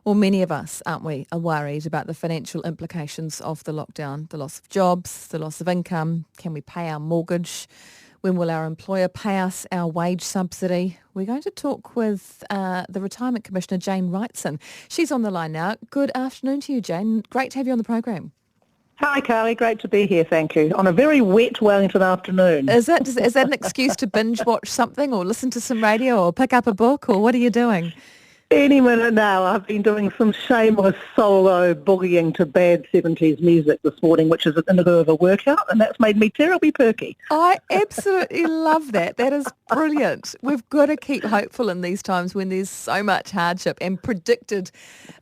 Well, many of us, aren't we, are worried about the financial implications of the lockdown, the loss of jobs, the loss of income. Can we pay our mortgage? When will our employer pay us our wage subsidy? We're going to talk with the Retirement Commissioner, Jane Wrightson. She's on the line now. Good afternoon to you, Jane. Great to have you on the program. Hi, Carly. Great to be here, thank you. On a very wet Wellington afternoon. Is that an excuse to binge watch something or listen to some radio or pick up a book, or what are you doing? Any minute now. I've been doing some shameless solo boogieing to bad 70s music this morning, which is in the middle of a workout, and that's made me terribly perky. I absolutely love that. That is brilliant. We've got to keep hopeful in these times when there's so much hardship and predicted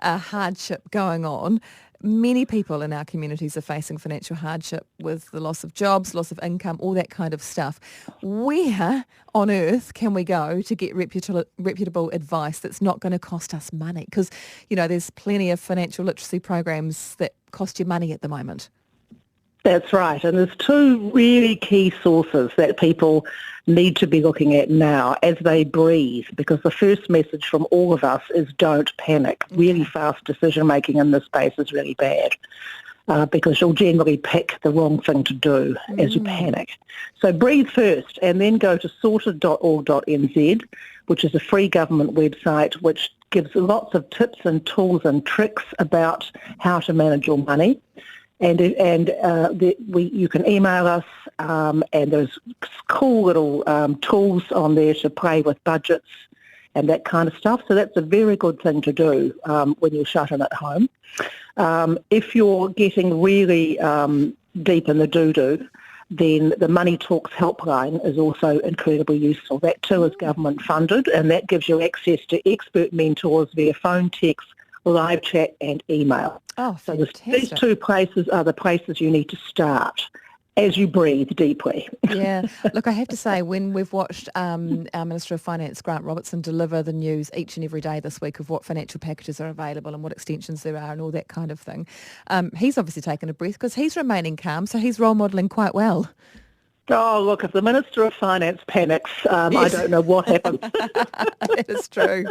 hardship going on. Many people in our communities are facing financial hardship with the loss of jobs, loss of income, all that kind of stuff. Where on earth can we go to get reputable advice that's not going to cost us money? Because, you know, there's plenty of financial literacy programs that cost you money at the moment. That's right, and there's two really key sources that people need to be looking at now as they breathe, because the first message from all of us is don't panic. Really fast decision-making in this space is really bad because you'll generally pick the wrong thing to do as you panic. So breathe first and then go to sorted.org.nz, which is a free government website which gives lots of tips and tools and tricks about how to manage your money. And you can email us, and there's cool little tools on there to play with budgets and that kind of stuff. So that's a very good thing to do when you're shut in at home. If you're getting really deep in the doo-doo, then the Money Talks helpline is also incredibly useful. That too is government funded, and that gives you access to expert mentors via phone, text, live chat and email. Oh, so these two places are the places you need to start as you breathe deeply. Yeah. Look, I have to say, when we've watched our Minister of Finance, Grant Robertson, deliver the news each and every day this week of what financial packages are available and what extensions there are and all that kind of thing, he's obviously taken a breath because he's remaining calm, so he's role modelling quite well. Oh, look, if the Minister of Finance panics, yes. I don't know what happens. That is true.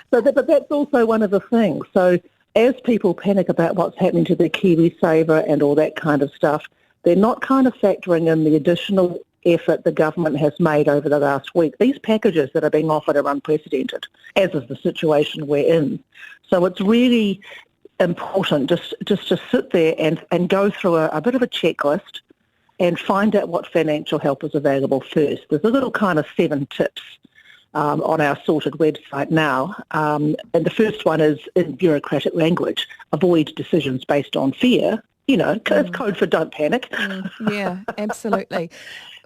But that's also one of the things. So as people panic about what's happening to their KiwiSaver and all that kind of stuff, they're not kind of factoring in the additional effort the government has made over the last week. These packages that are being offered are unprecedented, as is the situation we're in. So it's really important just to sit there and go through a bit of a checklist and find out what financial help is available first. There's a little kind of 7 tips on our sorted website now. And the first one is, in bureaucratic language, avoid decisions based on fear. You know, it's code for don't panic. Yeah, absolutely.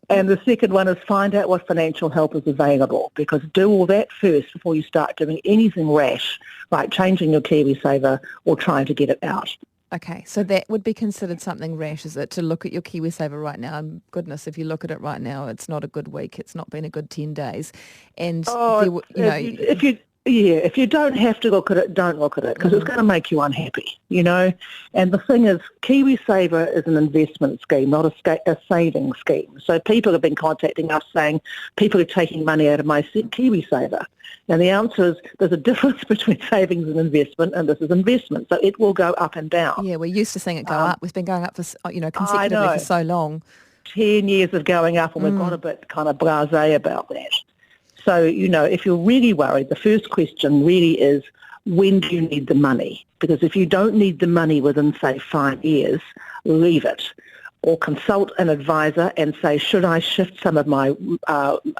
And the second one is find out what financial help is available, because do all that first before you start doing anything rash, like changing your KiwiSaver or trying to get it out. Okay, so that would be considered something rash, is it, to look at your KiwiSaver right now? And goodness, if you look at it right now, it's not a good week. It's not been a good 10 days. And, if you don't have to look at it, don't look at it, because it's going to make you unhappy, you know. And the thing is, KiwiSaver is an investment scheme, not a saving scheme. So people have been contacting us saying people are taking money out of my KiwiSaver. And the answer is there's a difference between savings and investment, and this is investment. So it will go up and down. Yeah, we're used to seeing it go up. It's been going up for, consecutively for so long. 10 years of going up, and we've got a bit kind of blasé about that. So, if you're really worried, the first question really is, when do you need the money? Because if you don't need the money within, say, 5 years, leave it. Or consult an advisor and say, should I shift some of my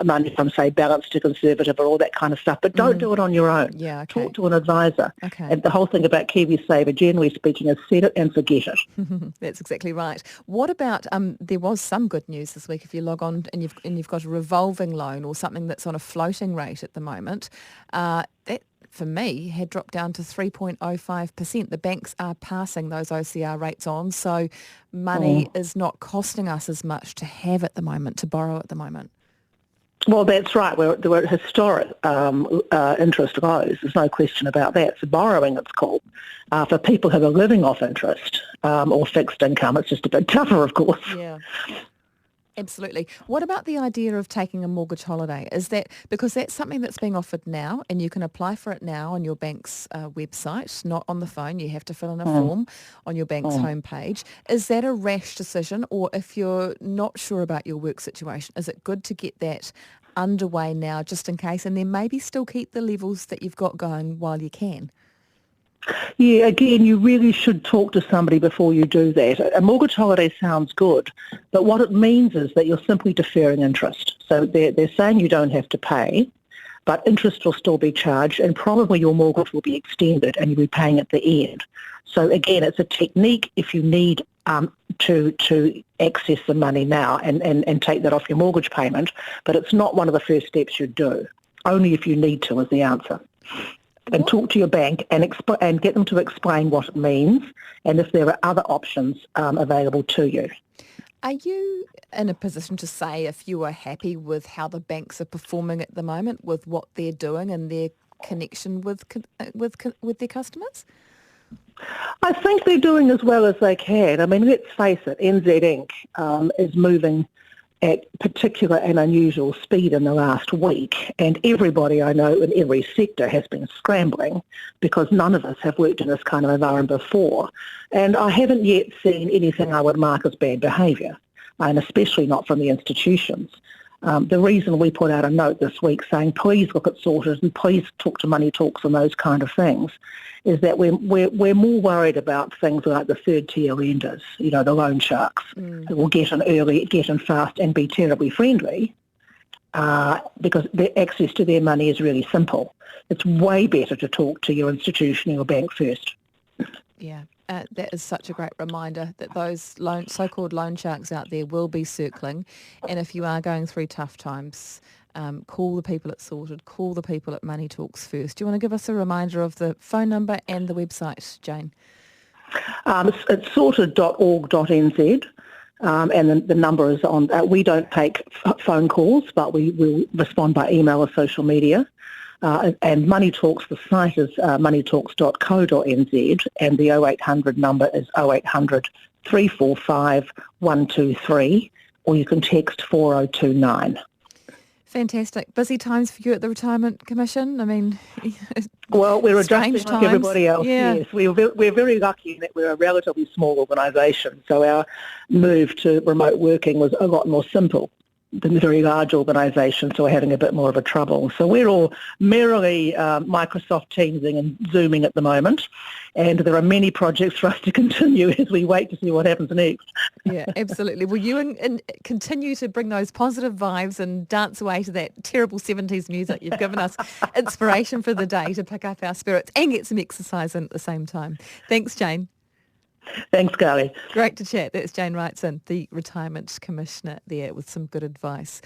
money from, say, balanced to conservative or all that kind of stuff? But don't do it on your own. Yeah, okay. Talk to an advisor. Okay. And the whole thing about KiwiSaver, generally speaking, is set it and forget it. That's exactly right. What about, there was some good news this week. If you log on and you've got a revolving loan or something that's on a floating rate at the moment, that, for me, had dropped down to 3.05%. The banks are passing those OCR rates on, so money is not costing us as much to have at the moment, to borrow at the moment. Well, that's right. There were historic interest lows. There's no question about that. So borrowing, it's called. For people who are living off interest or fixed income, it's just a bit tougher, of course. Yeah. Absolutely. What about the idea of taking a mortgage holiday? Is that because that's something that's being offered now and you can apply for it now on your bank's website, not on the phone. You have to fill in a form on your bank's homepage. Is that a rash decision, or if you're not sure about your work situation, is it good to get that underway now just in case, and then maybe still keep the levels that you've got going while you can? Yeah, again, you really should talk to somebody before you do that. A mortgage holiday sounds good, but what it means is that you're simply deferring interest. So they're saying you don't have to pay, but interest will still be charged, and probably your mortgage will be extended and you'll be paying at the end. So again, it's a technique if you need to access the money now and take that off your mortgage payment, but it's not one of the first steps you do. Only if you need to is the answer. And talk to your bank and get them to explain what it means and if there are other options available to you. Are you in a position to say if you are happy with how the banks are performing at the moment, with what they're doing and their connection with their customers? I think they're doing as well as they can. I mean, let's face it, NZ Inc. Is moving at particular and unusual speed in the last week, and everybody I know in every sector has been scrambling because none of us have worked in this kind of environment before. And I haven't yet seen anything I would mark as bad behaviour, and especially not from the institutions. The reason we put out a note this week saying please look at sorted and please talk to Money Talks and those kind of things is that we're more worried about things like the third tier lenders, you know, the loan sharks who will get in early, get in fast and be terribly friendly because their access to their money is really simple. It's way better to talk to your institution or your bank first. Yeah. That is such a great reminder that those so-called loan sharks out there will be circling. And if you are going through tough times, call the people at Sorted, call the people at Money Talks first. Do you want to give us a reminder of the phone number and the website, Jane? It's sorted.org.nz. And the number is on. We don't take phone calls, but we will respond by email or social media. And Money Talks, the site is moneytalks.co.nz, and the 0800 number is 0800 345 123, or you can text 4029. Fantastic. Busy times for you at the Retirement Commission? I mean, well, we're adjusting like times. Everybody else, yeah. Yes. We're very lucky in that we're a relatively small organisation, so our move to remote working was a lot more simple than the very large organisations who are having a bit more of a trouble. So we're all merrily Microsoft Teamsing and Zooming at the moment, and there are many projects for us to continue as we wait to see what happens next. Yeah, absolutely. Will you continue to bring those positive vibes and dance away to that terrible 70s music? You've given us inspiration for the day to pick up our spirits and get some exercise in at the same time. Thanks, Jane. Thanks, Carly. Great to chat. That's Jane Wrightson, the Retirement Commissioner there with some good advice.